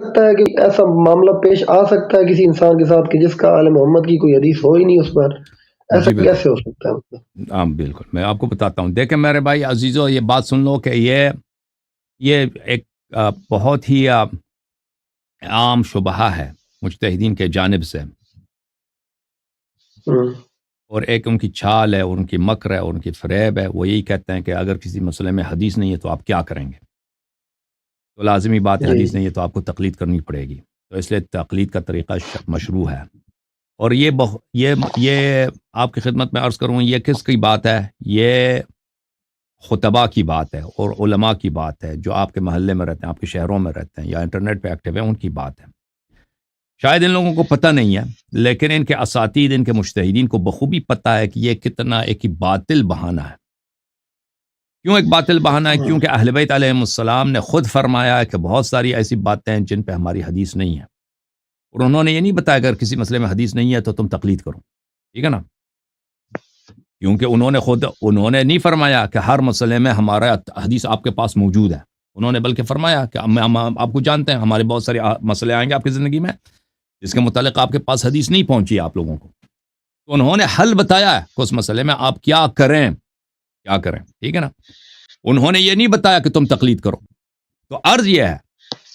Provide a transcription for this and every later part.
سکتا ہے کہ ایسا معاملہ پیش آ سکتا ہے کسی انسان کے ساتھ کہ جس کا آل محمد کی کوئی حدیث ہو ہی نہیں اس پر، ایسا جی بالکل، کیسے ہو سکتا ہے؟ ہاں بالکل، میں آپ کو بتاتا ہوں. دیکھیں میرے بھائی عزیزو، یہ بات سن لو کہ یہ ایک بہت ہی عام شبہہ ہے مجتہدین کے جانب سے، ہوں، اور ایک ان کی چھال ہے، اور ان کی مکر ہے، اور ان کی فریب ہے. وہ یہی کہتے ہیں کہ اگر کسی مسئلے میں حدیث نہیں ہے تو آپ کیا کریں گے؟ تو لازمی بات ہے، جی حدیث نہیں ہے تو آپ کو تقلید کرنی پڑے گی. تو اس لیے تقلید کا طریقہ مشروع ہے. اور یہ آپ کی خدمت میں عرض کروں، یہ کس کی بات ہے؟ یہ خطبہ کی بات ہے اور علماء کی بات ہے جو آپ کے محلے میں رہتے ہیں، آپ کے شہروں میں رہتے ہیں، یا انٹرنیٹ پہ ایکٹیو ہیں، ان کی بات ہے. شاید ان لوگوں کو پتہ نہیں ہے، لیکن ان کے اساتید، ان کے مجتہدین کو بخوبی پتہ ہے کہ یہ کتنا ایک باطل بہانہ ہے. کیوں ایک باطل بہانہ ہے؟ ہوں، کیونکہ اہل بیت علیہم السلام نے خود فرمایا ہے کہ بہت ساری ایسی باتیں ہیں جن پہ ہماری حدیث نہیں ہے، اور انہوں نے یہ نہیں بتایا اگر کسی مسئلے میں حدیث نہیں ہے تو تم تقلید کرو. ٹھیک ہے نا؟ کیونکہ انہوں نے نہیں فرمایا کہ ہر مسئلے میں ہمارا حدیث آپ کے پاس موجود ہے. انہوں نے بلکہ فرمایا کہ ہم آپ کو جانتے ہیں، ہمارے بہت سارے مسئلے آئیں گے آپ کی زندگی میں جس کے متعلق آپ کے پاس حدیث نہیں پہنچی آپ لوگوں کو. تو انہوں نے حل بتایا ہے کہ اس مسئلے میں آپ کیا کریں. ٹھیک ہے نا؟ انہوں نے یہ نہیں بتایا کہ تم تقلید کرو. تو عرض یہ ہے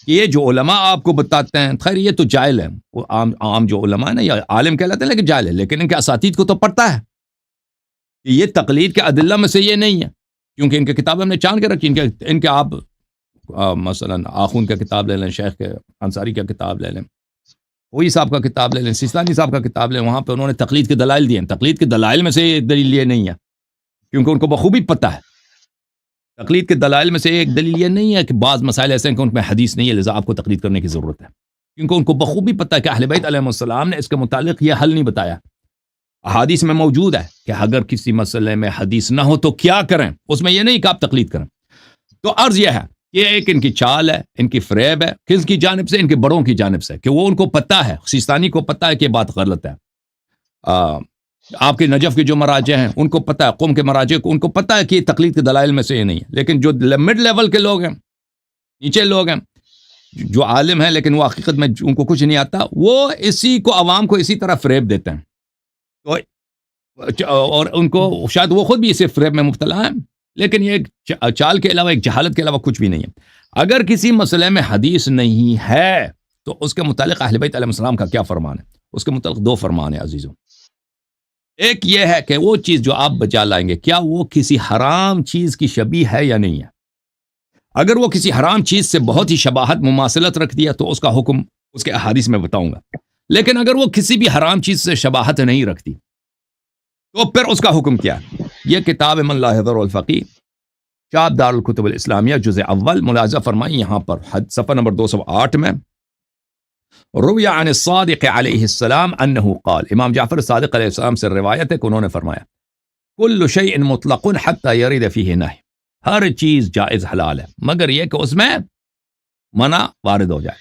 کہ یہ جو علماء آپ کو بتاتے ہیں، خیر یہ تو جاہل ہے، وہ عام جو علماء ہیں نا، یا عالم کہلاتے ہیں لیکن جاہل ہے، لیکن ان کے اساتید کو تو پڑھتا ہے کہ یہ تقلید کے ادلہ میں سے یہ نہیں ہے. کیونکہ ان کی کتابیں ہم نے چاند کے رکھی. ان کے آپ مثلا آخون کا کتاب لے لیں، شیخ کے انصاری کا کتاب لے لیں، وہی صاحب کا کتاب لے لیں، سیستانی صاحب کا کتاب لیں، وہاں پہ انہوں نے تقلید کے دلائل دیے ہیں. تقلید کے دلائل میں سے ایک دلیل یہ نہیں ہے، کیونکہ ان کو بخوبی پتہ ہے. تقلید کے دلائل میں سے ایک دلیل یہ نہیں ہے کہ بعض مسائل ایسے ہیں کہ ان میں حدیث نہیں ہے لذا آپ کو تقلید کرنے کی ضرورت ہے. کیونکہ ان کو بخوبی پتہ ہے کہ اہل بیت علیہم السلام نے اس کے متعلق یہ حل نہیں بتایا. احادیث میں موجود ہے کہ اگر کسی مسئلے میں حدیث نہ ہو تو کیا کریں، اس میں یہ نہیں کہ آپ تقلید کریں. تو عرض یہ ہے، یہ ایک ان کی چال ہے، ان کی فریب ہے. کس کی جانب سے؟ ان کے بڑوں کی جانب سے، کہ وہ ان کو پتہ ہے، سیستانی کو پتہ ہے کہ یہ بات غلط ہے. آپ کے نجف کے جو مراجع ہیں ان کو پتہ ہے، قوم کے مراجع کو ان کو پتہ ہے کہ یہ تقلید کے دلائل میں سے یہ نہیں ہے. لیکن جو مڈ لیول کے لوگ ہیں، نیچے لوگ ہیں، جو عالم ہیں لیکن وہ حقیقت میں ان کو کچھ نہیں آتا، وہ اسی کو عوام کو اسی طرح فریب دیتے ہیں. تو اور ان کو شاید وہ خود بھی اسی فریب میں مبتلا ہیں، لیکن یہ ایک چال کے علاوہ، ایک جہالت کے علاوہ کچھ بھی نہیں ہے. اگر کسی مسئلے میں حدیث نہیں ہے تو اس کے متعلق اہل بیت علیہ السلام کا کیا فرمان ہے؟ اس کے متعلق دو فرمان ہیں عزیزوں. ایک یہ ہے کہ وہ چیز جو آپ بچا لائیں گے کیا وہ کسی حرام چیز کی شبیہ ہے یا نہیں ہے. اگر وہ کسی حرام چیز سے بہت ہی شباہت، مماثلت رکھ دیا تو اس کا حکم اس کے احادیث میں بتاؤں گا. لیکن اگر وہ کسی بھی حرام چیز سے شباہت نہیں رکھتی تو پھر اس کا حکم کیا ہے؟ یہ کتاب من لا یضر الفقی، چاپ دار الکتب الاسلامیہ، جزء اول. ملاحظہ فرمائیں یہاں پر صفحہ نمبر 208 میں، روی عن الصادق علیہ السلام انہ قال، امام جعفر صادق علیہ السلام سے روایت ہے کہ انہوں نے فرمایا کل شیء مطلق حتی یرد فیہ نہی، ہر چیز جائز حلال ہے مگر یہ کہ اس میں منع وارد ہو جائے.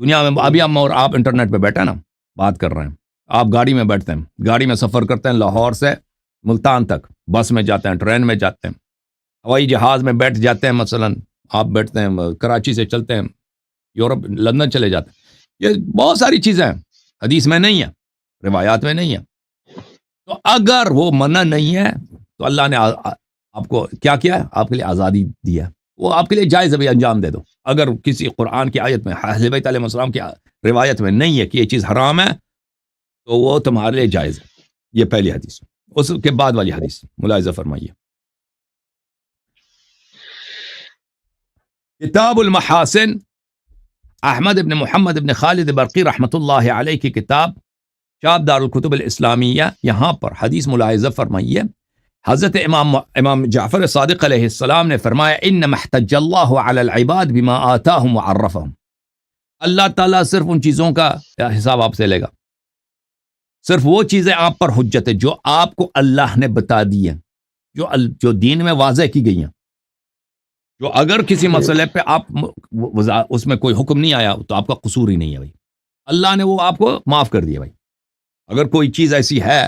دنیا میں ابھی ہم اور آپ انٹرنیٹ پہ بیٹھے نا بات کر رہے ہیں، آپ گاڑی میں بیٹھتے ہیں، گاڑی میں سفر کرتے ہیں لاہور سے ملتان تک، بس میں جاتے ہیں، ٹرین میں جاتے ہیں، ہوائی جہاز میں بیٹھ جاتے ہیں، مثلا آپ بیٹھتے ہیں کراچی سے چلتے ہیں یورپ، لندن چلے جاتے ہیں. یہ بہت ساری چیزیں ہیں، حدیث میں نہیں ہے، روایات میں نہیں ہے. تو اگر وہ منع نہیں ہے تو اللہ نے آپ کو کیا کیا ہے؟ آپ کے لیے آزادی دی ہے، وہ آپ کے لیے جائز ابھی انجام دے دو. اگر کسی قرآن کی آیت میں، اہل بیت علیہ السلام کی روایت میں نہیں ہے کہ یہ چیز حرام ہے تو وہ تمہارے لیے جائز ہے. یہ پہلی حدیث. اس کے بعد والی حدیث ملاحظہ فرمائیے، کتاب المحاسن، احمد ابن محمد ابن خالد برقی رحمۃ اللہ علیہ کی کتاب، چاپ دار الکتب الاسلامیہ. یہاں پر حدیث ملاحظہ فرمائیے، حضرت امام جعفر صادق علیہ السلام نے فرمایا انما احتج اللہ علی العباد بما آتاہم وعرفہم، اللہ تعالیٰ صرف ان چیزوں کا حساب آپ سے لے گا، صرف وہ چیزیں آپ پر حجت ہے جو آپ کو اللہ نے بتا دی ہیں، جو دین میں واضح کی گئی ہیں. جو اگر کسی مسئلے پہ آپ اس میں کوئی حکم نہیں آیا تو آپ کا قصور ہی نہیں ہے بھائی، اللہ نے وہ آپ کو معاف کر دیا بھائی. اگر کوئی چیز ایسی ہے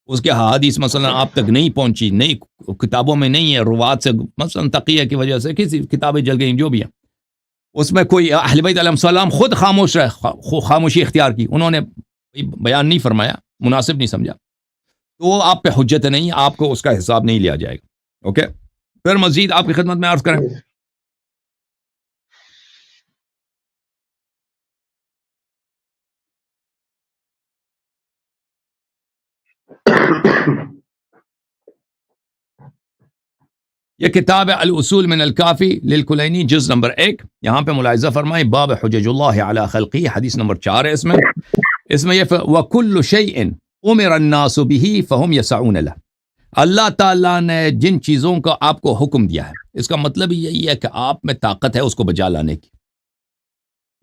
اس کے حدیث مثلا آپ تک نہیں پہنچی، نہیں کتابوں میں نہیں ہے، روات سے مثلا تقیہ کی وجہ سے کسی کتابیں جل گئیں، جو بھی ہے، اس میں کوئی اہل بیت علیہ السلام خود خاموش رہے، خاموشی اختیار کی، انہوں نے بیان نہیں فرمایا، مناسب نہیں سمجھا، تو آپ پہ حجت نہیں، آپ کو اس کا حساب نہیں لیا جائے گا. اوکے، پھر مزید آپ کی خدمت میں عرض کریں. یہ کتاب ہے الاصول من الکافی للکلینی، جز نمبر 1. یہاں پہ ملاحظہ فرمائیں باب حجج اللہ علی خلقی، حدیث نمبر 4 ہے اس میں یہ وَكُلُّ شَيْءٍ أُمِرَ النَّاسُ بِهِ فَهُمْ يَسْعُونَ لَهُ. اللہ تعالیٰ نے جن چیزوں کا آپ کو حکم دیا ہے، اس کا مطلب یہی ہے کہ آپ میں طاقت ہے اس کو بجا لانے کی.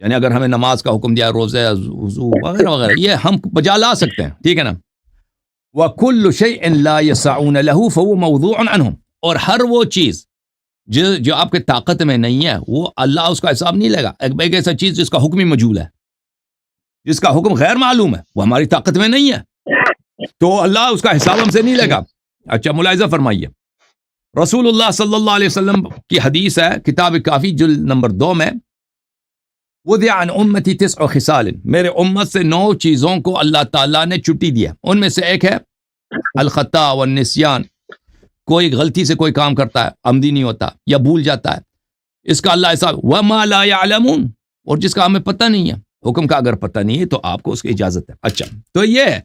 یعنی اگر ہمیں نماز کا حکم دیا، روزہ، وضو وغیرہ وغیرہ، یہ ہم بجا لا سکتے ہیں، ٹھیک ہے نا. وَكُلُّ شَيْءٍ لَا يَسْعُونَ لَهُ فَهُوَ مَوْضُوعٌ عَنْهُمْ. اور ہر وہ چیز جو آپ کے طاقت میں نہیں ہے، وہ اللہ اس کا حساب نہیں لے گا. ایک ایسا چیز جس کا حکم ہی مجہول ہے، جس کا حکم غیر معلوم ہے، وہ ہماری طاقت میں نہیں ہے، تو اللہ اس کا حساب ہم سے نہیں لے گا. اچھا، ملاحظہ فرمائیے، رسول اللہ صلی اللہ علیہ وسلم کی حدیث ہے کتاب کافی جلد نمبر 2 میں، وضع عن امتی 9 خصال، میرے امت سے 9 چیزوں کو اللہ تعالیٰ نے چھٹی دیا. ان میں سے ایک ہے الخطا والنسیان، کوئی غلطی سے کوئی کام کرتا ہے، عمدی نہیں ہوتا یا بھول جاتا ہے، اس کا اللہ حساب. وما لا يعلمون، اور جس کا ہمیں پتہ نہیں ہے، حکم کا اگر پتہ نہیں ہے تو آپ کو اس کی اجازت ہے. اچھا، تو یہ ہے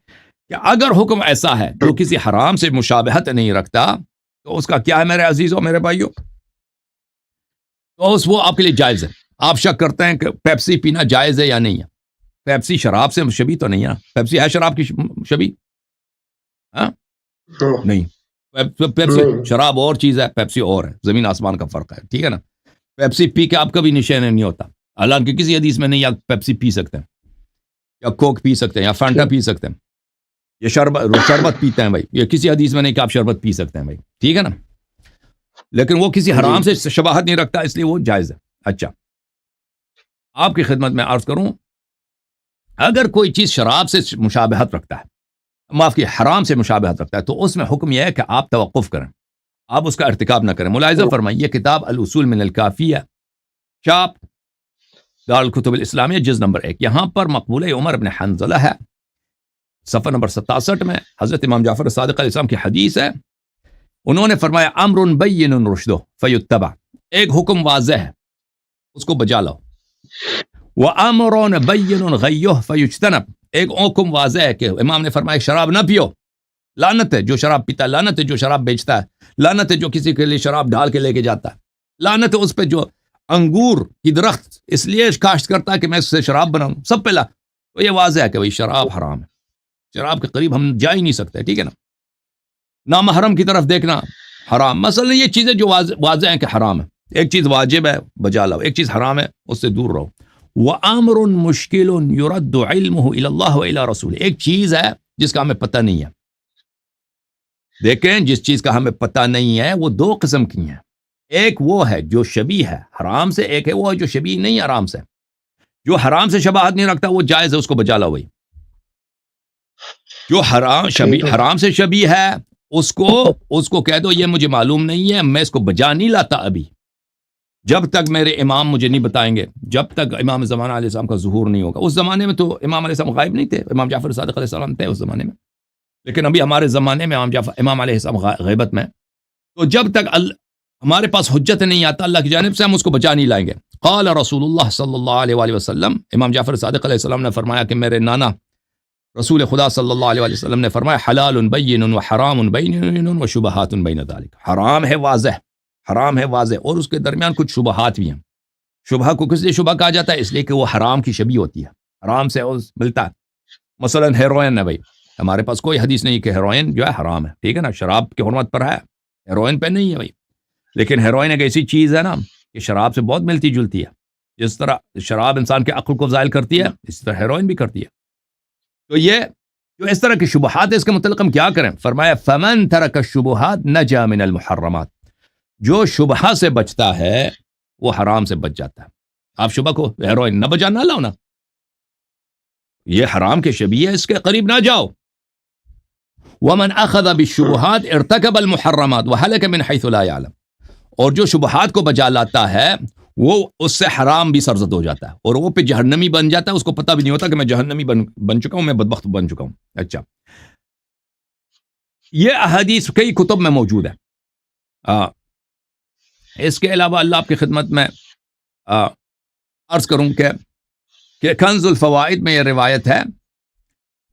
کہ اگر حکم ایسا ہے جو کسی حرام سے مشابہت نہیں رکھتا، تو اس کا کیا ہے میرے عزیزوں، میرے بھائیوں، تو وہ آپ کے لیے جائز ہے. آپ شک کرتے ہیں کہ پیپسی پینا جائز ہے یا نہیں ہے. پیپسی شراب سے شبیہ تو نہیں ہے، پیپسی ہے شراب کی شبیہ؟ ہاں نہیں، پیپسی شراب اور چیز ہے، پیپسی اور ہے، زمین آسمان کا فرق ہے، ٹھیک ہے نا. پیپسی پی کے آپ کبھی نشے نہیں ہوتا، حالانکہ کسی حدیث میں نہیں آپ پیپسی پی سکتے ہیں، یا کوک پی سکتے ہیں، یا فانٹا پی سکتے ہیں، یہ شربت پیتے ہیں بھائی، یہ کسی حدیث میں نہیں کہ آپ شربت پی سکتے ہیں بھائی، ٹھیک ہے نا. لیکن وہ کسی حرام سے شباہت نہیں رکھتا، اس لیے وہ جائز ہے. اچھا، آپ کی خدمت میں عرض کروں، اگر کوئی چیز شراب سے مشابہت رکھتا ہے، معاف کی حرام سے مشابہت رکھتا ہے، تو اس میں حکم یہ ہے کہ آپ توقف کریں، آپ اس کا ارتکاب نہ کریں. ملاحظہ فرمائیے، یہ کتاب الاصول من الکافی ہے، چاپ دارالکتب الاسلامیہ، جز نمبر 1. یہاں پر مقبولہ عمر بن حنظلہ ہے، صفحہ نمبر 67 میں حضرت امام جعفر صادق علیہ السلام کی حدیث ہے. انہوں نے فرمایا امر بین رشدہ فیتبع، ایک حکم واضح ہے اس کو بجا لاؤ. وَأَمْرٌ بَيِّنٌ غَيُّهُ فَيُجْتَنَبْ، ایک حکم واضح ہے کہ امام نے فرمایا شراب نہ پیو، لعنت ہے جو شراب پیتا ہے، لعنت ہے جو شراب بیچتا ہے، لعنت ہے جو کسی کے لیے شراب ڈال کے لے کے جاتا ہے، لعنت ہے اس پہ جو انگور کی درخت اس لیے کاشت کرتا ہے کہ میں اس سے شراب بناؤں، سب پہ تو یہ واضح ہے کہ بھائی شراب حرام ہے، شراب کے قریب ہم جا ہی نہیں سکتے، ٹھیک ہے نا. نامحرم کی طرف دیکھنا حرام. مثلا یہ چیزیں جو واضح ہیں کہ حرام ہے، ایک چیز واجب ہے بجا لاؤ، ایک چیز حرام ہے اس سے دور رہو. وَأَمْرٌ مُشْكِلٌ يُرَدُّ عِلْمُهُ إِلَى اللَّهِ وَإِلَى رَسُولِهِ، ایک چیز ہے جس کا ہمیں پتہ نہیں ہے. دیکھیں، جس چیز کا ہمیں پتہ نہیں ہے وہ 2 قسم کی ہیں، ایک وہ ہے جو شبیہ ہے حرام سے، ایک ہے وہ جو شبیہ نہیں ہے حرام سے. جو حرام سے شباہت نہیں رکھتا وہ جائز ہے، اس کو بجا لاؤ بھائی. جو حرام سے شبیہ ہے اس کو کہہ دو یہ مجھے معلوم نہیں ہے، میں اس کو بجا نہیں لاتا ابھی، جب تک میرے امام مجھے نہیں بتائیں گے، جب تک امام زمانہ علیہ السلام کا ظہور نہیں ہوگا. اس زمانے میں تو امام علیہ السلام غائب نہیں تھے، امام جعفر صادق علیہ السلام تھے اس زمانے میں، لیکن ابھی ہمارے زمانے میں امام علیہ السلام غیبت میں، تو جب تک ہمارے پاس حجت نہیں آتا اللہ کی جانب سے، ہم اس کو بچا نہیں لائیں گے. قال رسول اللہ صلی اللہ علیہ وآلہ وسلم، امام جعفر صادق علیہ السلام نے فرمایا کہ میرے نانا رسول خدا صلی اللہ علیہ وآلہ وسلم نے فرمایا حلال بین و حرام بین و شبہات بین ذالک، حرام ہے واضح، حرام ہے واضح، اور اس کے درمیان کچھ شبہات بھی ہیں. شبہ کو کس لیے شبہ کہا جاتا ہے؟ اس لیے کہ وہ حرام کی شبیہ ہوتی ہے، حرام سے ملتا ہے. مثلا ہیروئن ہے بھائی، ہمارے پاس کوئی حدیث نہیں کہ ہیروئن جو ہے حرام ہے، ٹھیک ہے نا، شراب کی حرمت پر ہے، ہیروئن پہ نہیں ہے بھائی. لیکن ہیروئن ایک ایسی چیز ہے نا کہ شراب سے بہت ملتی جلتی ہے، جس طرح شراب انسان کے عقل کو زائل کرتی ہے، اسی طرح ہیروئن بھی کرتی ہے. تو یہ جو اس طرح کی شبہات ہے اس کے متعلق ہم کیا کریں؟ فرمایا فمن ترک الشبہات نجا من المحرمات، جو شبہ سے بچتا ہے وہ حرام سے بچ جاتا ہے. آپ شبہ کو ہیروئن نہ بجا نہ لاؤ نا، یہ حرام کے شبیہ ہے، اس کے قریب نہ جاؤ. ومن اخذ بالشبہات ارتکب المحرمات وہلک من حیث لا یعلم، اور جو شبہات کو بجا لاتا ہے وہ اس سے حرام بھی سرزد ہو جاتا ہے اور وہ پہ جہنمی بن جاتا ہے، اس کو پتہ بھی نہیں ہوتا کہ میں جہنمی بن چکا ہوں، میں بدبخت بن چکا ہوں. اچھا، یہ احادیث کئی کتب میں موجود ہے. اس کے علاوہ اللہ آپ کی خدمت میں عرض کروں کہ کنز الفوائد میں یہ روایت ہے،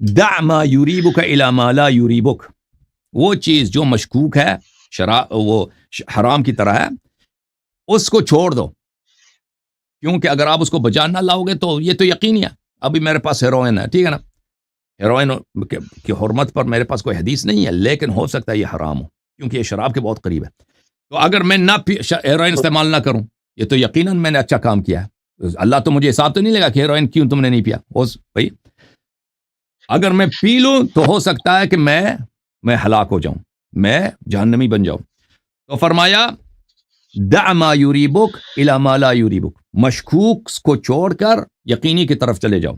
دع ما یریبک الی ما لا یریبک، وہ چیز جو مشکوک ہے، وہ حرام کی طرح ہے، اس کو چھوڑ دو، کیونکہ اگر آپ اس کو بجا نہ لاؤ گے تو یہ تو یقینی ہے. ابھی میرے پاس ہیروئن ہے، ٹھیک ہے نا، ہیروئن کی حرمت پر میرے پاس کوئی حدیث نہیں ہے، لیکن ہو سکتا ہے یہ حرام ہو کیونکہ یہ شراب کے بہت قریب ہے. تو اگر میں نہ ہیروئن استعمال نہ کروں، یہ تو یقیناً میں نے اچھا کام کیا ہے. اللہ تو مجھے حساب تو نہیں لگا کہ ہیروئن کیوں تم نے نہیں پیا. بھائی اگر میں پی لوں تو ہو سکتا ہے کہ میں ہلاک ہو جاؤں، میں جہنمی بن جاؤں. تو فرمایا دع ما یریبک الی ما لا یریبک، مشکوک کو چھوڑ کر یقینی کی طرف چلے جاؤ.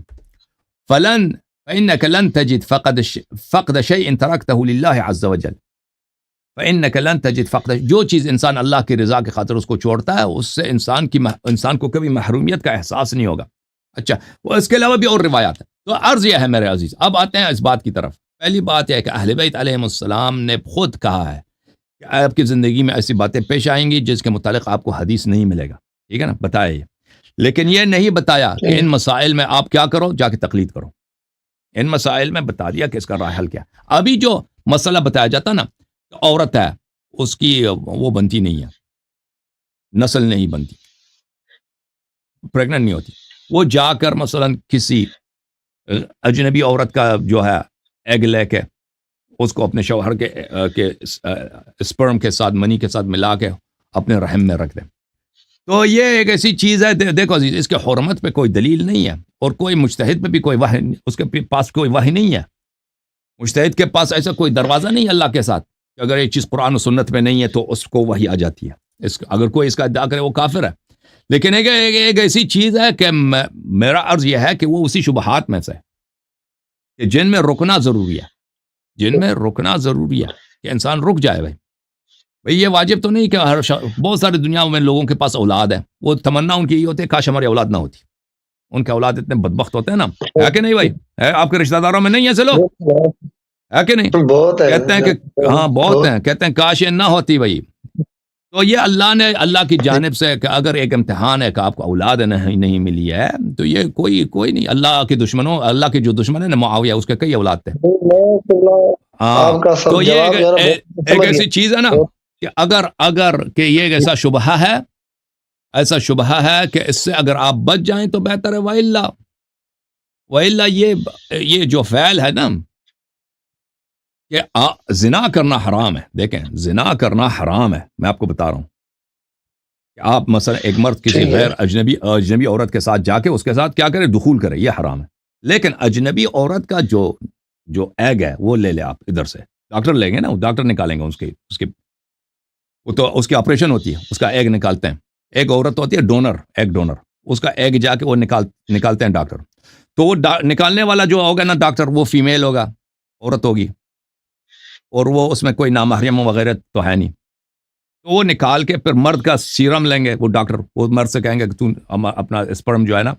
فإنك لن تجد فقد شيء تركته لله عز وجل، فإنك لن تجد فقد، جو چیز انسان اللہ کی رضا کی خاطر اس کو چھوڑتا ہے، اس سے انسان کو کبھی محرومیت کا احساس نہیں ہوگا. اچھا، وہ اس کے علاوہ بھی اور روایات ہیں. تو عرض یہ ہے میرے عزیز، اب آتے ہیں اس بات کی طرف. پہلی بات یہ ہے کہ اہل بیت علیہم السلام نے خود کہا ہے کہ آپ کی زندگی میں ایسی باتیں پیش آئیں گی جس کے متعلق آپ کو حدیث نہیں ملے گا، ٹھیک ہے نا، بتایا یہ. لیکن یہ نہیں بتایا کہ ان مسائل میں آپ کیا کرو، جا کے تقلید کرو. ان مسائل میں بتا دیا کہ اس کا راہ حل کیا. ابھی جو مسئلہ بتایا جاتا نا، عورت ہے، اس کی وہ بنتی نہیں ہے، نسل نہیں بنتی، پریگننٹ نہیں ہوتی، وہ جا کر مثلا کسی اجنبی عورت کا جو ہے ایگ لے کے اس کو اپنے شوہر کے اسپرم کے ساتھ، منی کے ساتھ ملا کے اپنے رحم میں رکھ دیں. تو یہ ایک ایسی چیز ہے، دیکھو عزیز، اس کے حرمت پہ کوئی دلیل نہیں ہے، اور کوئی مجتہد پہ بھی کوئی وحی، اس کے پاس کوئی وحی نہیں ہے. مجتہد کے پاس ایسا کوئی دروازہ نہیں ہے اللہ کے ساتھ کہ اگر ایک چیز قرآن و سنت میں نہیں ہے تو اس کو وحی آ جاتی ہے. اگر کوئی اس کا ادعا کرے وہ کافر ہے. لیکن ایک ایسی چیز ہے کہ میرا عرض یہ ہے کہ وہ اسی شبہات میں سے کہ جن میں رکنا ضروری ہے، جن میں رکنا ضروری ہے کہ انسان رک جائے. بھائی یہ واجب تو نہیں کہ بہت ساری دنیا میں لوگوں کے پاس اولاد ہے، وہ تمنا ان کی یہ ہوتی ہے کاش ہماری اولاد نہ ہوتی. ان کے اولاد اتنے بدبخت ہوتے ہیں نا، ہے کہ نہیں بھائی؟ ہے آپ کے رشتہ داروں میں نہیں ایسے لوگ، ہے کہ نہیں؟ بہت ہے، کہتے ہیں کہ ہاں بہت ہیں، کہتے ہیں کاش یہ نہ ہوتی بھائی. تو یہ اللہ کی جانب سے کہ اگر ایک امتحان ہے کہ آپ کو اولاد نہیں ملی ہے، تو یہ کوئی نہیں. اللہ کے دشمنوں، اللہ کے جو دشمن ہے نا معاویہ، اس کے کئی اولاد تھے. ہاں، تو یہ ایک ایسی چیز ہے نا کہ اگر کہ یہ ایسا شبہہ ہے کہ اس سے اگر آپ بچ جائیں تو بہتر ہے. وَإِلَّا یہ جو فعل ہے نا کہ زنا کرنا حرام ہے. دیکھیں، زنا کرنا حرام ہے، میں آپ کو بتا رہا ہوں کہ آپ مثلا ایک مرد کسی غیر اجنبی عورت کے ساتھ جا کے اس کے ساتھ کیا کرے، دخول کرے، یہ حرام ہے. لیکن اجنبی عورت کا جو ایگ ہے وہ لے لے آپ ادھر سے، ڈاکٹر لیں گے نا، ڈاکٹر نکالیں گے اس کی آپریشن ہوتی ہے، اس کا ایگ نکالتے ہیں. ایک عورت ہوتی ہے ایگ ڈونر، اس کا ایگ جا کے وہ نکالتے ہیں ڈاکٹر. تو وہ نکالنے والا جو ہوگا نا ڈاکٹر، وہ فیمیل ہوگا، عورت ہوگی، اور وہ اس میں کوئی نامحرم وغیرہ تو ہے نہیں. تو وہ نکال کے پھر مرد کا سیرم لیں گے وہ ڈاکٹر، وہ مرد سے کہیں گے کہ تو اپنا اسپرم جو ہے نا،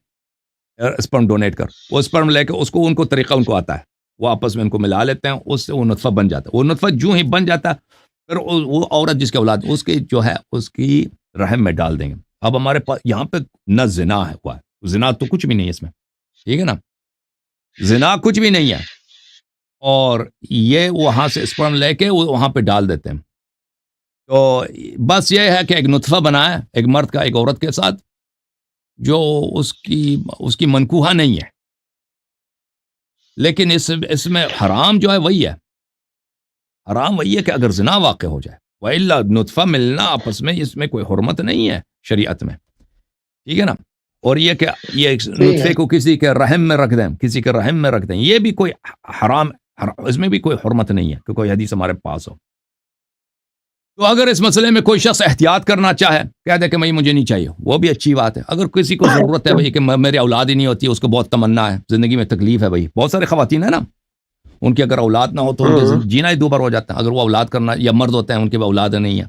اسپرم ڈونیٹ کر. وہ اسپرم لے کے ان کو طریقہ ان کو آتا ہے، وہ آپس میں ان کو ملا لیتے ہیں، اس سے وہ نطفہ بن جاتا ہے. وہ نطفہ جو ہی بن جاتا ہے پھر وہ عورت جس کے اولاد اس کی جو ہے اس کی رحم میں ڈال دیں گے. اب ہمارے پاس یہاں پہ نہ زنا ہوا ہے، زنا تو کچھ بھی نہیں ہے اس میں، ٹھیک ہے نا، زنا کچھ بھی نہیں ہے. اور یہ وہاں سے اسپرم لے کے وہاں پہ ڈال دیتے ہیں. تو بس یہ ہے کہ ایک نطفہ بنا ہے ایک مرد کا ایک عورت کے ساتھ، جو اس کی منکوحہ نہیں ہے. لیکن اس میں حرام جو ہے وہی ہے، حرام وہی ہے کہ اگر زنا واقع ہو جائے. وَإِلَّا نطفہ ملنا آپس میں، اس میں کوئی حرمت نہیں ہے شریعت میں، ٹھیک ہے نا. اور یہ کہ یہ نطفے کو کسی کے رحم میں رکھ دیں، یہ بھی کوئی حرام، اس میں بھی کوئی حرمت نہیں ہے کہ کوئی حدیث ہمارے پاس ہو. تو اگر اس مسئلے میں کوئی شخص احتیاط کرنا چاہے، کہہ دے کہ مجھے نہیں چاہیے، وہ بھی اچھی بات ہے. اگر کسی کو ضرورت ہے بھائی کہ میری اولاد ہی نہیں ہوتی، اس کو بہت تمنا ہے، زندگی میں تکلیف ہے، بھائی بہت سارے خواتین ہیں نا، ان کی اگر اولاد نہ ہو تو ان کا جینا ہی دوبار ہو جاتا ہے. اگر وہ اولاد کرنا، یا مرد ہوتے ہیں ان کے اولاد نہیں ہے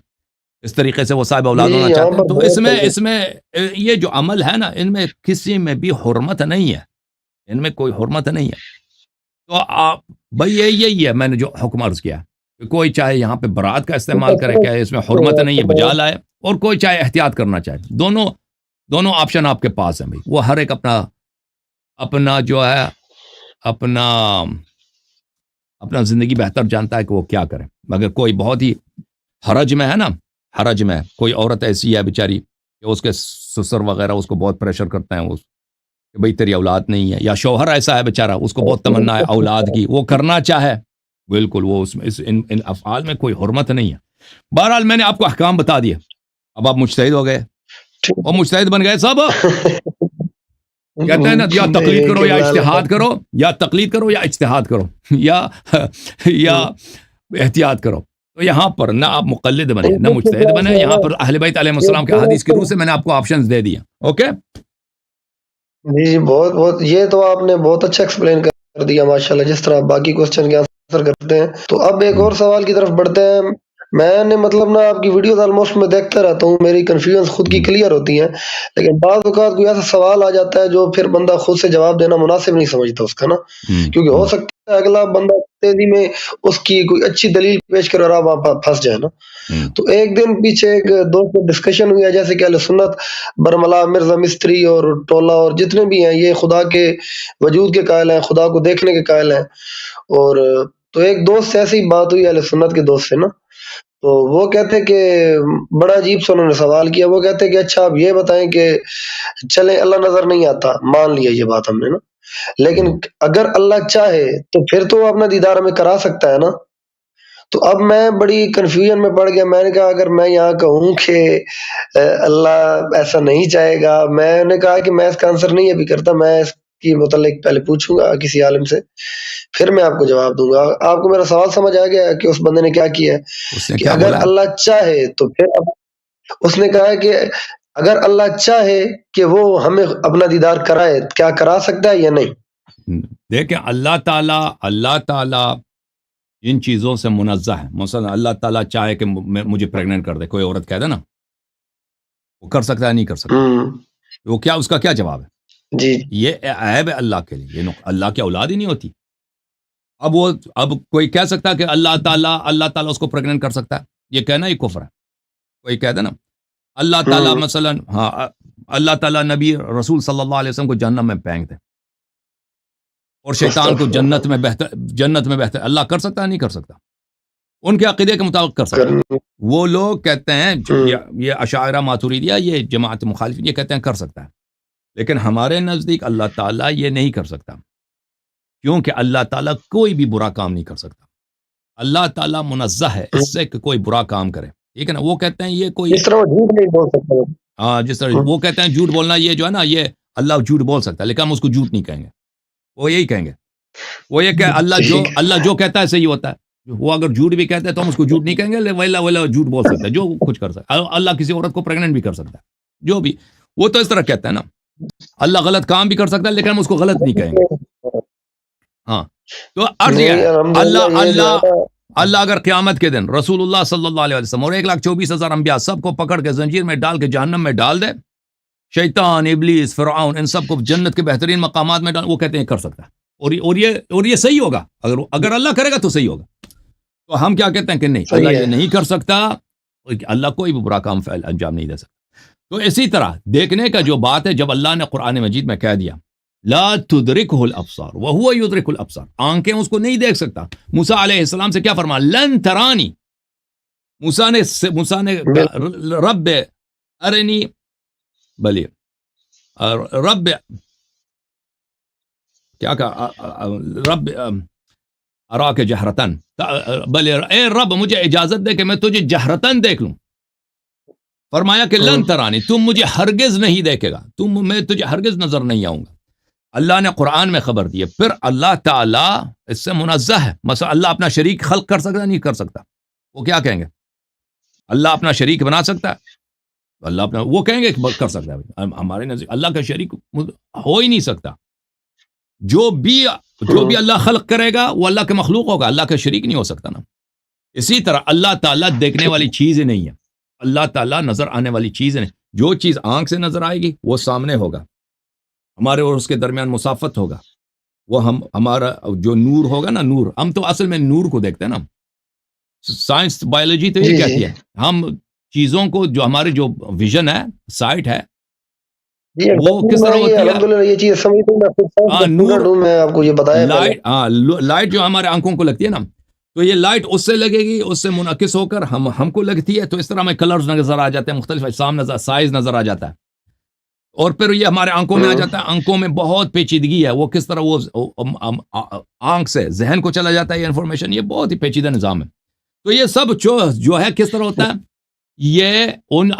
اس طریقے سے وہ صاحب اولاد جی ہونا یہاں چاہتے ہیں. پر تو بہت اس میں یہ جو عمل ہے نا ان میں کسی میں بھی حرمت نہیں ہے, ان میں کوئی حرمت نہیں ہے. تو آپ بھائی یہی ہے میں نے جو حکم عرض کیا کہ کوئی چاہے یہاں پہ برات کا استعمال کرے کہ اس میں حرمت نہیں ہے بجا لائے, اور کوئی چاہے احتیاط کرنا چاہے. دونوں آپشن آپ کے پاس ہیں بھائی. وہ ہر ایک اپنا جو ہے اپنا زندگی بہتر جانتا ہے کہ وہ کیا کرے. مگر کوئی بہت ہی حرج میں ہے نا, حرج میں کوئی عورت ایسی ہے بیچاری کہ اس کے سسر وغیرہ اس کو بہت پریشر کرتے ہیں کہ بھئی تیری اولاد نہیں ہے, یا شوہر ایسا ہے بیچارہ اس کو بہت تمنا ہے اولاد کی, وہ کرنا چاہے بالکل وہ اس میں ان افعال میں کوئی حرمت نہیں ہے. بہرحال میں نے آپ کو احکام بتا دیا, اب آپ مجتہد ہو گئے اور مجتہد بن گئے صاحب. کہتے ہیں نا یا تقلید کرو یا اجتہاد کرو, یا تقلید کرو یا اجتہاد کرو, یا احتیاط کرو. تو یہاں پر نہ آپ مقلد بنے نہ مجتہد بنے, یہاں پر اہل بیت علیہ السلام کے احادیث کی روح سے میں نے آپ کو آپشنز دے دیے. اوکے جی بہت بہت یہ تو آپ نے بہت اچھا ایکسپلین کر دیا ماشاءاللہ, جس طرح باقی کوسچن کے آنسر کرتے ہیں. تو اب ایک اور سوال کی طرف بڑھتے ہیں. میں نے مطلب نا آپ کی ویڈیوز آلموسٹ میں دیکھتا رہتا ہوں, میری کنفیوژن خود کی کلیئر ہوتی ہیں, لیکن بعض اوقات کوئی ایسا سوال آ جاتا ہے جو پھر بندہ خود سے جواب دینا مناسب نہیں سمجھتا اس کا نا, کیونکہ ہو سکتا ہے اگلا بندہ تیزی میں اس کی کوئی اچھی دلیل پیش کرے اور آپ پھنس جائے نا. تو ایک دن پیچھے ایک دوست سے ڈسکشن ہوئی ہے, جیسے کہ اہل سنت برملا مرزا مستری اور ٹولہ اور جتنے بھی ہیں یہ خدا کے وجود کے قائل ہیں, خدا کو دیکھنے کے قائل ہیں. اور تو ایک دوست سے ایسی بات ہوئی اہل سنت کے دوست سے نا, تو وہ کہتے کہ بڑا عجیب سا انہوں نے سوال کیا. وہ کہتے کہ اچھا آپ یہ بتائیں کہ چلیں اللہ نظر نہیں آتا, مان لیا یہ بات ہم نے نا, لیکن اگر اللہ چاہے تو پھر تو وہ اپنا دیدار ہمیں کرا سکتا ہے نا. تو اب میں بڑی کنفیوژن میں پڑ گیا. میں نے کہا اگر میں یہاں کہوں کہ اللہ ایسا نہیں چاہے گا, میں نے کہا کہ میں اس کا آنسر نہیں ابھی کرتا, میں اس کی متعلق پہلے پوچھوں گا کسی عالم سے, پھر میں آپ کو جواب دوں گا. آپ کو میرا سوال سمجھ آ گیا کہ اس بندے نے کیا کیا ہے کہ اگر اللہ چاہے تو پھر اس نے کہا کہ اگر اللہ چاہے کہ وہ ہمیں اپنا دیدار کرائے, کیا کرا سکتا ہے یا نہیں؟ دیکھیں اللہ تعالی ان چیزوں سے منزہ ہے. مثلا اللہ تعالیٰ چاہے کہ مجھے پریگننٹ کر دے, کوئی عورت کہہ دے نا, وہ کر سکتا ہے نہیں کر سکتا, وہ کیا اس کا کیا جواب ہے؟ جی یہ عیب ہے اللہ کے لیے, یہ اللہ کی اولاد ہی نہیں ہوتی. اب کوئی کہہ سکتا ہے کہ اللہ تعالیٰ اس کو پریگننٹ کر سکتا ہے, یہ کہنا ہی کفر ہے. کوئی کہہ دے نا اللہ تعالیٰ مثلا, ہاں اللہ تعالیٰ نبی رسول صلی اللہ علیہ وسلم کو جہنم میں پھینک دے اور شیطان کو جنت میں بہتر, اللہ کر سکتا ہے نہیں کر سکتا؟ ان کے عقیدے کے مطابق کر سکتا ہے. وہ لوگ کہتے ہیں یہ اشاعرہ ماتوریدیہ, یہ جماعت مخالفین, یہ کہتے ہیں کر سکتا ہے, لیکن ہمارے نزدیک اللہ تعالیٰ یہ نہیں کر سکتا, کیونکہ اللہ تعالیٰ کوئی بھی برا کام نہیں کر سکتا. اللہ تعالیٰ منزہ ہے اس سے کہ کوئی برا کام کرے, ٹھیک ہے نا. وہ کہتے ہیں یہ کوئی اس طرح جھوٹ نہیں بول سکتا. ہاں جس طرح وہ کہتے ہیں جھوٹ بولنا, یہ جو ہے نا یہ اللہ جھوٹ بول سکتا ہے, لیکن ہم اس کو جھوٹ نہیں کہیں گے. وہ یہی کہیں گے, وہ یہ کہ اللہ جو کہتا ہے صحیح ہوتا ہے. وہ اگر جھوٹ بھی کہتا ہے تو ہم اس کو جھوٹ نہیں کہیں گے, ویلا جھوٹ بول سکتا ہے, جو کچھ کر سکتا ہے. اللہ کسی عورت کو پریگننٹ بھی کر سکتا ہے, جو بھی, وہ تو اس طرح کہتا ہے نا. اللہ غلط کام بھی کر سکتا ہے, لیکن ہم اس کو غلط نہیں کہیں گے. ہاں تو عرض یہ ہے, اللہ اگر قیامت کے دن رسول اللہ صلی اللہ علیہ وسلم اور 1,24,000 انبیاء سب کو پکڑ کے زنجیر میں ڈال کے جہنم میں ڈال دے, شیطان, ابلیس, فرعون, ان سب کو جنت کے بہترین مقامات میں ڈال, وہ کہتے ہیں کر سکتا ہے, اور یہ صحیح ہوگا. اگر اللہ کرے گا تو صحیح ہوگا. تو ہم کیا کہتے ہیں کہ نہیں, اللہ یہ نہیں کر سکتا, اللہ کوئی بھی برا کام انجام نہیں دے سکتا. تو اسی طرح دیکھنے کا جو بات ہے, جب اللہ نے قرآن مجید میں کہہ دیا لا تدرکہ الابصار وہو یدرک الابصار, آنکھیں اس کو نہیں دیکھ سکتا. موسیٰ علیہ السلام سے کیا فرمایا, لن ترانی. موسیٰ نے رب ارنی بلی رب کیا کہا, رب اراک جہرتن, بلی اے رب مجھے اجازت دے کہ میں تجھے جہرتن دیکھ لوں. فرمایا کہ لن ترانی, تم مجھے ہرگز نہیں دیکھے گا, میں تجھے ہرگز نظر نہیں آؤں گا. اللہ نے قرآن میں خبر دی ہے. پھر اللہ تعالیٰ اس سے منزہ ہے. مثلا اللہ اپنا شریک خلق کر سکتا نہیں کر سکتا؟ وہ کیا کہیں گے, اللہ اپنا شریک بنا سکتا ہے؟ اللہ اپنا, وہ کہیں گے کہ کر سکتا ہے. ہمارے نزدیک اللہ کا شریک ہو ہی نہیں سکتا. جو بھی اللہ خلق کرے گا وہ اللہ کے مخلوق ہوگا, اللہ کا شریک نہیں ہو سکتا نا. اسی طرح اللہ تعالیٰ دیکھنے والی چیز ہی نہیں ہے. اللہ تعالیٰ نظر آنے والی چیز نہیں. جو چیز آنکھ سے نظر آئے گی وہ سامنے ہوگا, ہمارے اور اس کے درمیان مسافت ہوگا. وہ ہمارا جو نور ہوگا نا, نور, ہم تو اصل میں نور کو دیکھتے ہیں نا. سائنس بایولوجی تو یہ کہتی ہے ہم چیزوں کو, جو ہماری جو ویژن ہے, سائٹ ہے, وہ کس طرح ہوتی ہے. الحمدللہ یہ چیز سمجھتا ہوں, میں آپ کو یہ بتایا لائٹ, لائٹ جو ہمارے آنکھوں کو لگتی ہے نا, تو یہ لائٹ اس سے لگے گی, اس سے منعکس ہو کر ہم کو لگتی ہے, تو اس طرح ہمیں کلرز نظر آ جاتے ہیں, مختلف اجسام نظر, سائز نظر آ جاتا ہے, اور پھر یہ ہمارے آنکھوں میں آ جاتا ہے. آنکھوں میں بہت پیچیدگی ہے, وہ کس طرح وہ آنکھ سے ذہن کو چلا جاتا ہے یہ انفارمیشن, یہ بہت ہی پیچیدہ نظام ہے. تو یہ سب جو ہے کس طرح ہوتا ہے, یہ ان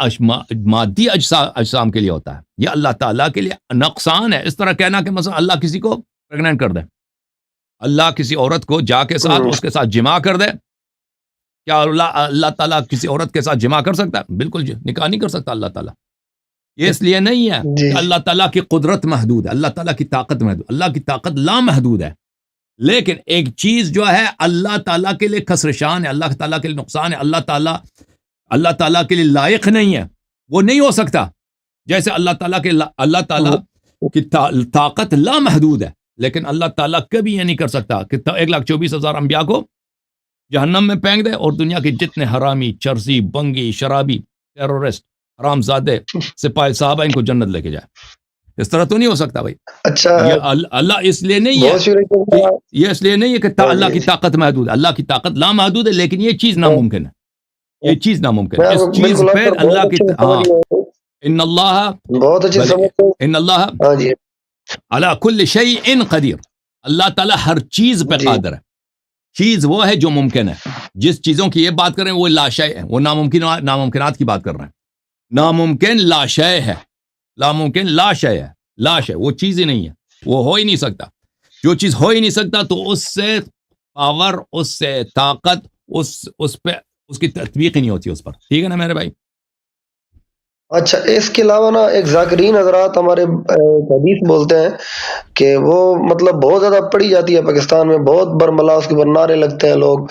مادی اجسام کے لیے ہوتا ہے, یہ اللہ تعالیٰ کے لیے نقصان ہے. اس طرح کہنا کہ مثلا اللہ کسی کو پریگننٹ کر دے, اللہ کسی عورت کو جا کے ساتھ اس کے ساتھ جمع کر دے, کیا اللہ تعالیٰ کسی عورت کے ساتھ جمع کر سکتا ہے؟ بالکل جی, نکاح نہیں کر سکتا اللہ تعالیٰ. یہ اس لیے نہیں ہے کہ اللہ تعالیٰ کی قدرت محدود ہے, اللہ تعالیٰ کی طاقت محدود, اللہ کی طاقت لامحدود ہے. لیکن ایک چیز جو ہے اللہ تعالیٰ کے لیے خسرشان ہے, اللہ تعالیٰ کے لیے نقصان ہے, اللہ تعالیٰ کے لیے لائق نہیں ہے, وہ نہیں ہو سکتا. جیسے اللہ تعالیٰ کی طاقت لامحدود ہے, لیکن اللہ تعالیٰ کبھی یہ نہیں کر سکتا کہ 1,24,000 انبیاء کو جہنم میں پھینک دے اور دنیا کے جتنے حرامی, چرسی, بنگی, شرابی, ٹیرورسٹ, حرام زادے, سپاہی صاحبہ ان کو جنت لے کے جائے. اس طرح تو نہیں ہو سکتا بھائی. اچھا, یہ اللہ اس لیے نہیں ہے, یہ اس لیے نہیں ہے کہ اللہ کی طاقت محدود ہے, اللہ کی طاقت لامحدود ہے, لیکن یہ چیز ناممکن ہے, یہ چیز ناممکن ہے. اس چیز پہ اللہ کی ان اللہ علی کل شیء قدیر, اللہ تعالیٰ ہر چیز پہ قادر ہے. چیز وہ ہے جو ممکن ہے. جس چیزوں کی یہ بات کر رہے ہیں وہ لاشے ہے, وہ ناممکنات کی بات کر رہے ہیں. ناممکن لاشے ہے, ناممکن لاشے ہے, لاشے وہ چیز ہی نہیں ہے, وہ ہو ہی نہیں سکتا. جو چیز ہو ہی نہیں سکتا تو اس سے پاور, اس سے طاقت, اس پہ اس کی تطبیق ہی نہیں ہوتی اس پر. ٹھیک ہے نا میرے بھائی. اچھا, اس کے علاوہ نا ایک ذاکرین حضرات ہمارے حدیث بولتے ہیں کہ وہ مطلب بہت زیادہ پڑھی جاتی ہے پاکستان میں, بہت برملا اس کے اوپر نعرے لگتے ہیں لوگ.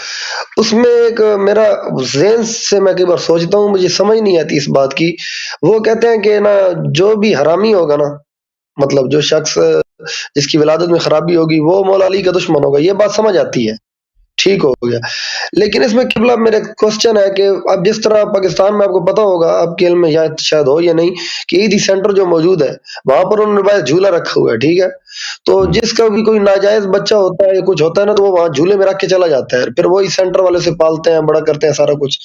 اس میں ایک میرا ذہن سے میں کئی بار سوچتا ہوں, مجھے سمجھ نہیں آتی اس بات کی. وہ کہتے ہیں کہ نا جو بھی حرامی ہوگا نا, مطلب جو شخص جس کی ولادت میں خرابی ہوگی وہ مولا علی کا دشمن ہوگا. یہ بات سمجھ آتی ہے, ٹھیک ہو گیا. لیکن اس میں قبلہ میرا کوسچن ہے کہ اب جس طرح پاکستان میں آپ کو پتا ہوگا, آپ کے علم میں شاید ہو یا نہیں, کہ عیدی سینٹر جو موجود ہے وہاں پر انہوں نے جھولا رکھا ہوا ہے, ٹھیک ہے. تو جس کا بھی کوئی ناجائز بچہ ہوتا ہے یا کچھ ہوتا ہے نا, تو وہ وہاں جھولے میں رکھ کے چلا جاتا ہے, پھر وہی سینٹر والے سے پالتے ہیں, بڑا کرتے ہیں سارا کچھ.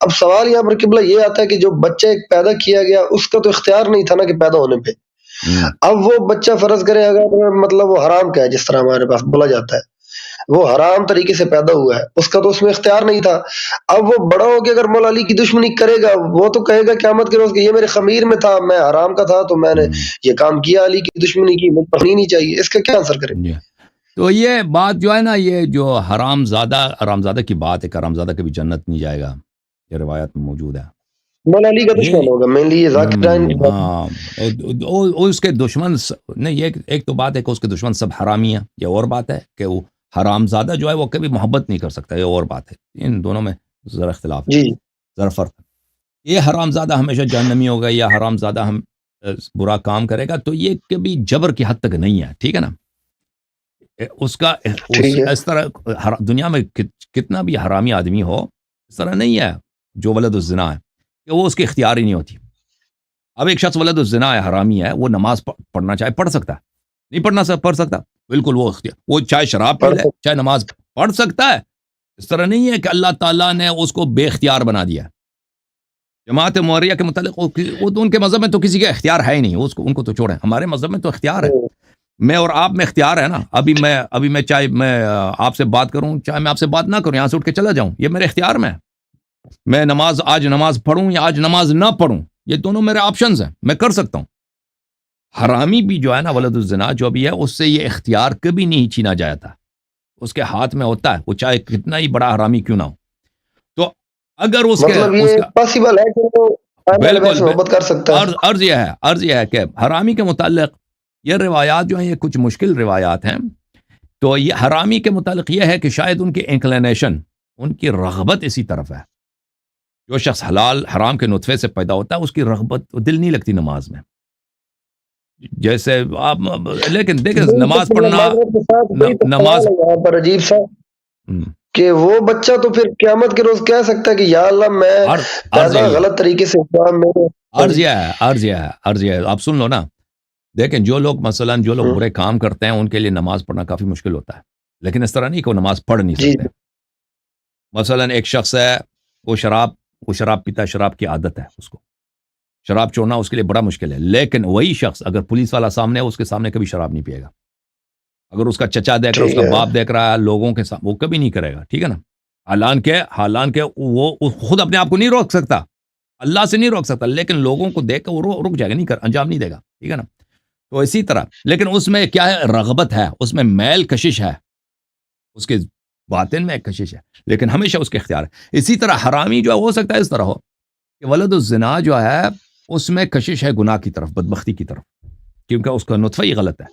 اب سوال یہاں پر قبلہ یہ آتا ہے کہ جو بچہ ایک پیدا کیا گیا اس کا تو اختیار نہیں تھا نا کہ پیدا ہونے پہ. اب وہ بچہ فرض کرے اگر مطلب وہ حرام کا ہے, جس طرح ہمارے پاس بولا جاتا ہے, وہ حرام طریقے سے پیدا ہوا ہے, اس کا تو اس میں اختیار نہیں تھا. اب وہ بڑا ہو کے اگر مولا علی کی دشمنی کرے گا, وہ تو کہے گا قیامت کے روز کہ یہ میرے خمیر میں تھا, میں حرام کا تھا, تو میں نے یہ کام کیا, علی کی دشمنی کی, مجھ پر نہیں چاہیے. اس کا کیا اثر کرے؟ تو یہ بات جو ہے نا, یہ جو حرام زادہ کی بات ہے کہ حرام زادہ کبھی جنت نہیں جائے گا, یہ روایت میں موجود ہے. مولا علی کا دشمن ہوگا مینلی یہ ذاکرین. اس کے دشمن نہیں, ایک تو بات ہے کہ اس کے دشمن سب حرامی ہیں, یہ اور بات ہے کہ وہ حرام زادہ جو ہے وہ کبھی محبت نہیں کر سکتا, یہ اور بات ہے. ان دونوں میں ذرا اختلاف ہے, ذرا فرق ہے. یہ حرام زادہ ہمیشہ جہنمی ہوگا یا حرام زادہ ہم برا کام کرے گا, تو یہ کبھی جبر کی حد تک نہیں ہے. ٹھیک ہے نا. اس کا اس طرح دنیا میں کتنا بھی حرامی آدمی ہو, اس طرح نہیں ہے جو ولد الزنا ہے کہ وہ اس کی اختیار ہی نہیں ہوتی. اب ایک شخص ولد الزنا ہے, حرامی ہے, وہ نماز پڑھنا چاہے پڑھ سکتا ہے, نہیں پڑھ سکتا, بالکل وہ اختیار, وہ چاہے شراب پی لے چاہے نماز پڑھ سکتا ہے. اس طرح نہیں ہے کہ اللہ تعالیٰ نے اس کو بے اختیار بنا دیا. جماعت محریہ کے متعلق وہ تو ان کے مذہب میں تو کسی کا اختیار ہے ہی نہیں, ان کو تو چھوڑیں. ہمارے مذہب میں تو اختیار ہے, میں اور آپ میں اختیار ہے نا. ابھی میں چاہے میں آپ سے بات کروں, چاہے میں آپ سے بات نہ کروں, یہاں سے اٹھ کے چلا جاؤں, یہ میرے اختیار میں ہے. میں آج نماز پڑھوں یا آج نماز نہ پڑھوں, یہ دونوں میرے آپشنز ہیں, میں کر سکتا ہوں. حرامی بھی جو ہے نا, ولد الزنا جو بھی ہے, اس سے یہ اختیار کبھی نہیں چھینا جاتا, اس کے ہاتھ میں ہوتا ہے, وہ چاہے کتنا ہی بڑا حرامی کیوں نہ ہو. تو اگر اس کا پاسبل ہے کہ وہ محبت کر سکتا ہے. عرض یہ ہے کہ حرامی کے متعلق یہ روایات جو ہیں یہ کچھ مشکل روایات ہیں. تو یہ حرامی کے متعلق یہ ہے کہ شاید ان کی انکلینیشن, ان کی رغبت اسی طرف ہے, جو شخص حلال حرام کے نطفے سے پیدا ہوتا ہے اس کی رغبت دل نہیں لگتی نماز میں. جیسے آپ لیکن دیکھیں نماز پڑھنا نماز یہاں پر عجیب سا کہ وہ بچہ تو پھر قیامت کے روز کہہ سکتا ہے کہ یا اللہ میں پیدا غلط طریقے سے عرض یہ ہے آپ سن لو نا. دیکھیں جو لوگ مثلا جو لوگ برے کام کرتے ہیں ان کے لیے نماز پڑھنا کافی مشکل ہوتا ہے, لیکن اس طرح نہیں کہ وہ نماز پڑھ نہیں سکتے. مثلا ایک شخص ہے وہ شراب پیتا ہے, شراب کی عادت ہے, اس کو شراب چھوڑنا اس کے لیے بڑا مشکل ہے. لیکن وہی شخص اگر پولیس والا سامنے ہے اس کے سامنے کبھی شراب نہیں پیے گا. اگر اس کا چچا دیکھ رہا ہے, اس کا باپ دیکھ رہا ہے, لوگوں کے سامنے وہ کبھی نہیں کرے گا, ٹھیک ہے نا. حالانکہ وہ خود اپنے آپ کو نہیں روک سکتا, اللہ سے نہیں روک سکتا, لیکن لوگوں کو دیکھ کر وہ رک جائے گا, انجام نہیں دے گا, ٹھیک ہے نا. تو اسی طرح لیکن اس میں کیا ہے, رغبت ہے, اس میں میل کشش ہے, اس کے باطن میں ایک کشش ہے, لیکن ہمیشہ اس کے اختیار ہے. اسی طرح حرامی جو ہے ہو سکتا ہے اس طرح ہو کہ ولد الزنا جو ہے اس میں کشش ہے گناہ کی طرف, بدبختی کی طرف, کیونکہ اس کا نطفہ ہی غلط ہے,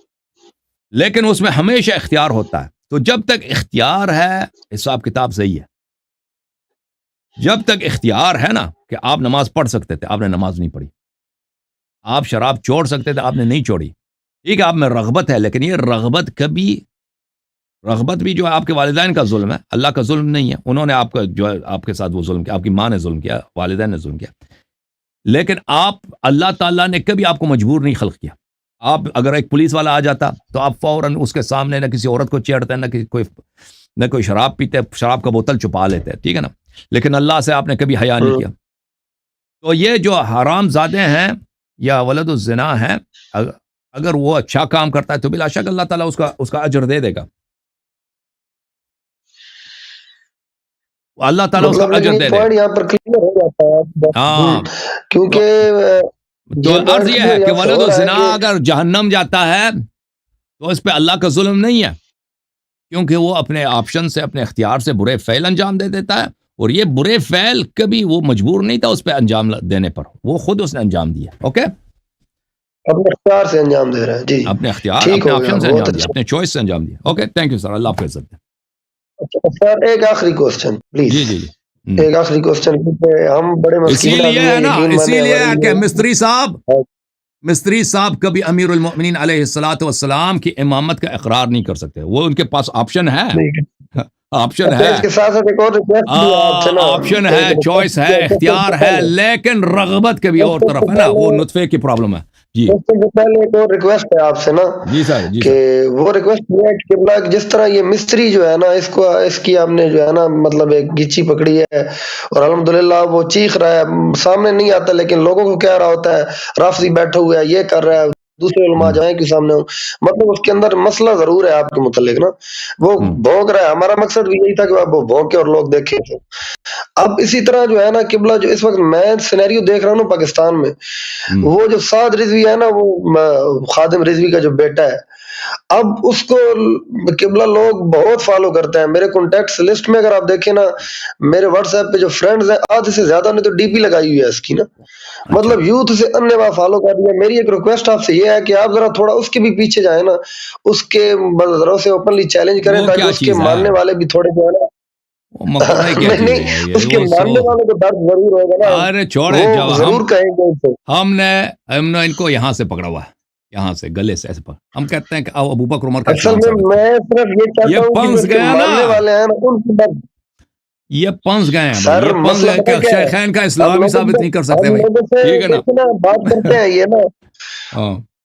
لیکن اس میں ہمیشہ اختیار ہوتا ہے. تو جب تک اختیار ہے حساب کتاب صحیح ہے. جب تک اختیار ہے نا کہ آپ نماز پڑھ سکتے تھے, آپ نے نماز نہیں پڑھی. آپ شراب چھوڑ سکتے تھے, آپ نے نہیں چھوڑی. ٹھیک ہے, آپ میں رغبت ہے, لیکن یہ رغبت بھی جو ہے آپ کے والدین کا ظلم ہے, اللہ کا ظلم نہیں ہے. انہوں نے آپ کا جو ہے آپ کے ساتھ وہ ظلم کیا, آپ کی ماں نے ظلم کیا, والدین نے ظلم کیا. لیکن اللہ تعالیٰ نے کبھی آپ کو مجبور نہیں خلق کیا. آپ اگر ایک پولیس والا آ جاتا تو آپ فوراً اس کے سامنے نہ کسی عورت کو چھیڑتے, نہ کوئی شراب پیتے, شراب کا بوتل چھپا لیتے, ٹھیک ہے نا. لیکن اللہ سے آپ نے کبھی حیا نہیں کیا. تو یہ جو حرام زادے ہیں یا ولد الزنا ہیں, اگر وہ اچھا کام کرتا ہے تو بلا شک اللہ تعالیٰ اس کا اجر دے دے گا. اللہ تعالیٰ اس کا اجر دے دے گا. یہاں پر کلیئر ہو جاتا ہے. ہاں, کیونکہ تو عرض یہ ہے کہ ولد الزنا اگر جہنم جاتا ہے تو اس پہ اللہ کا ظلم نہیں ہے, کیونکہ وہ اپنے آپشن سے, اپنے اختیار سے برے فعل انجام دے دیتا ہے, اور یہ برے فعل کبھی وہ مجبور نہیں تھا اس پہ انجام دینے پر, وہ خود اس نے انجام دیا. اوکے, اپنے اختیار سے انجام دے رہا ہے. جی, اپنے اختیار, اپنے آپشن سے انجام دیا, اپنے چوائس سے انجام دیا. اوکے, تھینک یو سر, اللہ آپ کو عزت دے. سر ایک آخری کوسچن پلیز. جی ایک آخری کوسچن, ہم بڑے اسی لیے ہے نا, اسی لیے کہ مستری صاحب کبھی امیر المؤمنین علیہ الصلوۃ والسلام کی امامت کا اقرار نہیں کر سکتے. وہ ان کے پاس آپشن ہے, آپشن ہے, آپشن ہے, چوائس ہے, اختیار ہے, لیکن رغبت کبھی اور طرف ہے نا, وہ نطفے کی پرابلم ہے. جی پہلے ایک اور ریکویسٹ ہے آپ سے نا. جی سر, جی کہ وہ ریکویسٹ یہ ہے کہ قبلہ جس طرح یہ مستری جو ہے نا, اس کی آپ نے جو ہے نا مطلب ایک گچی پکڑی ہے اور الحمدللہ وہ چیخ رہا ہے, سامنے نہیں آتا لیکن لوگوں کو کہہ رہا ہوتا ہے رافضی بیٹھا ہوا ہے, یہ کر رہا ہے, دوسرے علماء جائیں کہ سامنے ہو, مطلب اس کے اندر مسئلہ ضرور ہے آپ کے متعلق نا, وہ بھونک رہا ہے. ہمارا مقصد بھی یہی تھا کہ وہ بھونکے اور لوگ دیکھیں. اب اسی طرح جو ہے نا قبلہ, جو اس وقت میں سینیریو دیکھ رہا ہوں پاکستان میں, وہ جو سعد رضوی ہے نا, وہ خادم رضوی کا جو بیٹا ہے, اب اس کو قبلہ لوگ بہت فالو کرتے ہیں. میرے کانٹیکٹس لسٹ میں اگر آپ دیکھیں نا, میرے واٹس ایپ پہ جو فرینڈز ہیں آدھے سے زیادہ نے تو ڈی پی لگائی ہوئی ہے اس کی نا, مطلب یوتھ سے انیوا فالو کر دیا. میری ایک ریکویسٹ آپ سے یہ ہے کہ آپ ذرا تھوڑا اس کے بھی پیچھے جائیں نا, اس کے ذرا سے اوپنلی چیلنج کریں تاکہ اس کے ماننے والے بھی تھوڑے جو ہے نا, اس کے ماننے والوں کو درد ضرور ہوگا نا. ارے چھوڑے, ضرور کہیں گے ہم نے ان کو یہاں سے پکڑا ہوا ہے, یہاں سے گلے سے ایسے پکڑ, ہم کہتے ہیں کہ ابو بکر عمر کا اصل میں صرف یہ چاہتا ہوں کہ پنس گیا ماننے والے ہیں نا ان کی درد, یہ پنس گئے ہیں, یہ پنس گئے کہ شیخین کا اسلام ہی ثابت نہیں کر سکتے بھائی, ٹھیک ہے نا. بات کرتے ہیں یہ نا,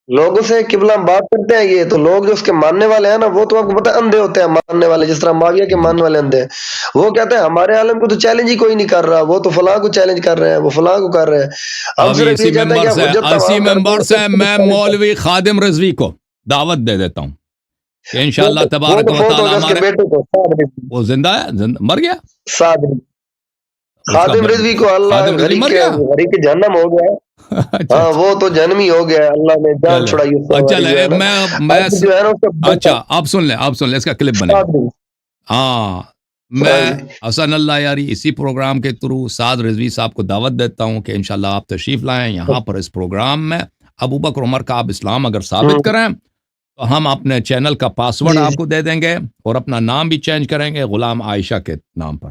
لوگوں سے قبلہ بات کرتے ہیں یہ, تو لوگ جو اس کے ماننے والے ہیں نا, وہ تو آپ کو پتہ ہے اندھے ہوتے ہیں ماننے والے, جس طرح معاویہ کے ماننے والے اندھے ہیں. وہ کہتے ہیں ہمارے عالم کو تو چیلنج ہی کوئی نہیں کر رہا, وہ تو فلاں کو چیلنج کر رہے ہیں, وہ فلاں کو کر رہے ہیں. اسی ممبر سے میں مولوی خادم رضوی کو دعوت دے دیتا ہوں کہ انشاءاللہ تبارک و تعالی ہمارے, وہ زندہ ہے, مر گیا خادم رضوی کو اللہ غریق جہنم ہو گیا. ہاں وہ تو جنمی ہو گیا, اللہ نے جان چھڑائی اس سے. اچھا آپ سن لیں اس کا کلپ بنے. ہاں میں حسن اللہ یاری اسی پروگرام کے تھرو سعد رضوی صاحب کو دعوت دیتا ہوں کہ انشاءاللہ آپ تشریف لائیں یہاں پر اس پروگرام میں. ابو بکر عمر کا آپ اسلام اگر ثابت کریں تو ہم اپنے چینل کا پاسورڈ آپ کو دے دیں گے اور اپنا نام بھی چینج کریں گے غلام عائشہ کے نام پر,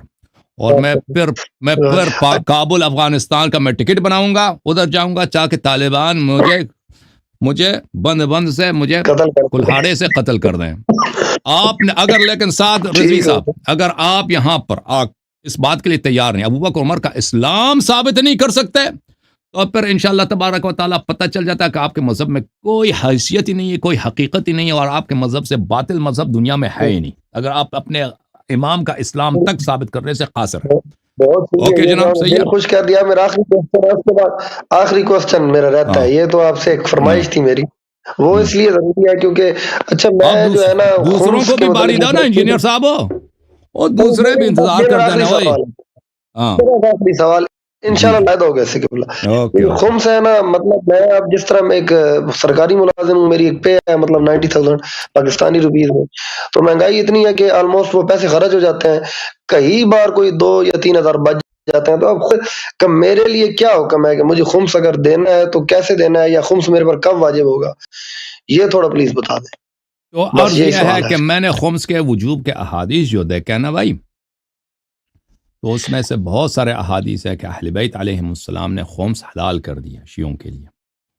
اور میں پھر کابل افغانستان کا میں ٹکٹ بناؤں گا, ادھر جاؤں گا تاکہ طالبان مجھے بند سے مجھے کلہاڑے سے قتل کر دیں. آپ نے اگر لیکن ساتھ رضوی صاحب, اگر آپ یہاں پر اس بات کے لیے تیار نہیں, ابو بکر عمر کا اسلام ثابت نہیں کر سکتے, تو پھر انشاءاللہ تبارک و تعالیٰ پتہ چل جاتا ہے کہ آپ کے مذہب میں کوئی حیثیت ہی نہیں ہے, کوئی حقیقت ہی نہیں ہے, اور آپ کے مذہب سے باطل مذہب دنیا میں ہے ہی نہیں, اگر آپ اپنے امام کا اسلام تک ثابت کرنے سے قاصر ہیں. اوکے جناب, صحیح ہے. خوش کر دیا. میرا آخری کوسچن میرا رہتا ہے, یہ تو آپ سے ایک فرمائش تھی میری, وہ اس لیے ضروری ہے کیونکہ اچھا میں جو ہے نا دوسروں کو بھی باری دو نا انجینئر صاحب, اور دوسرے بھی انتظار کرتے ہیں. آخری سوال انشاءاللہ لائد ہو گیا سے قبلہ. خمس ہے نا, مطلب میں اب جس طرح ایک سرکاری ملازم ہوں, میری ایک پے ہے مطلب 90,000 پاکستانی روپیز میں, تو مہنگائی اتنی ہے کہ آلموسٹ وہ پیسے خرچ ہو جاتے ہیں, کئی بار کوئی 2 یا 3 ہزار بچ جاتے ہیں. تو اب خود میرے لیے کیا حکم ہے کہ مجھے خمس اگر دینا ہے تو کیسے دینا ہے, یا خمس میرے پر کب واجب ہوگا, یہ تھوڑا پلیز بتا دیں. تو عرض یہ ہے کہ میں نے خمس کے وجوب کے احادیث جو دیکھے نا بھائی, تو اس میں سے بہت سارے احادیث ہے کہ اہل بیت علیہم السلام نے خمس حلال کر دیا شیعوں کے لیے.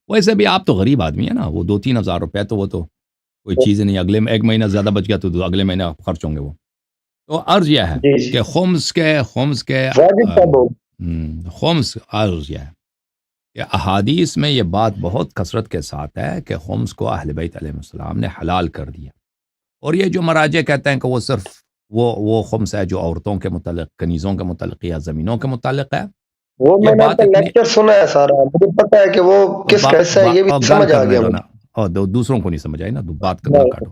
ویسے بھی آپ تو غریب آدمی ہیں نا, وہ 2-3 ہزار روپے تو وہ تو کوئی چیز نہیں, اگلے میں 1 مہینہ زیادہ بچ گیا تو اگلے مہینہ خرچ ہوں گے وہ. تو عرض یہ ہے کہ خمس عرض یہ ہے کہ احادیث میں یہ بات بہت کثرت کے ساتھ ہے کہ خمس کو اہل بیت علیہ السلام نے حلال کر دیا. اور یہ جو مراجع کہتے ہیں کہ وہ صرف وہ خمس ہے جو عورتوں کے متعلق, کنیزوں کے متعلق یا زمینوں کے متعلق ہے, وہ میں نے لیکچر سنا ہے سارا, مجھے پتہ ہے کہ وہ کس کیسا ہے, یہ بھی سمجھ آ گیا مجھے, اور دوسروں کو نہیں سمجھ آئی نا, تو بات کرنا کاٹو.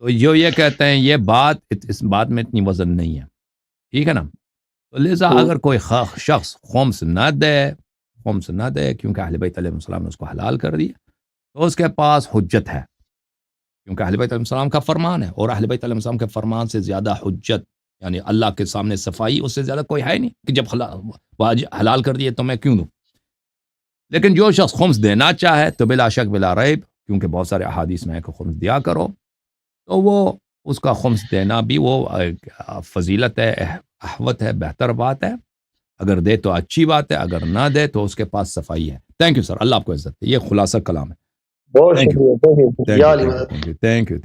تو جو یہ کہتے ہیں یہ بات, اس بات میں اتنی وزن نہیں ہے, ٹھیک ہے نا. تو لہذا اگر کوئی شخص خمس نہ دے کیونکہ اہل بیت علیہ السلام نے اس کو حلال کر دیا, تو اس کے پاس حجت ہے, کیونکہ اہل بیت علیہ السلام کا فرمان ہے, اور اہل بیت علیہ السلام کے فرمان سے زیادہ حجت, یعنی اللہ کے سامنے صفائی, اس سے زیادہ کوئی ہے نہیں کہ جب حلال کر دیے تو میں کیوں دوں. لیکن جو شخص خمس دینا چاہے تو بلا شک بلا ریب, کیونکہ بہت سارے احادیث میں ہے کہ خمس دیا کرو, تو وہ اس کا خمس دینا بھی وہ فضیلت ہے, احوت ہے, بہتر بات ہے. اگر دے تو اچھی بات ہے, اگر نہ دے تو اس کے پاس صفائی ہے. تھینک یو سر, اللہ آپ کو عزت ہے. یہ خلاصہ کلام ہے. بہت شکریہ. Thank you.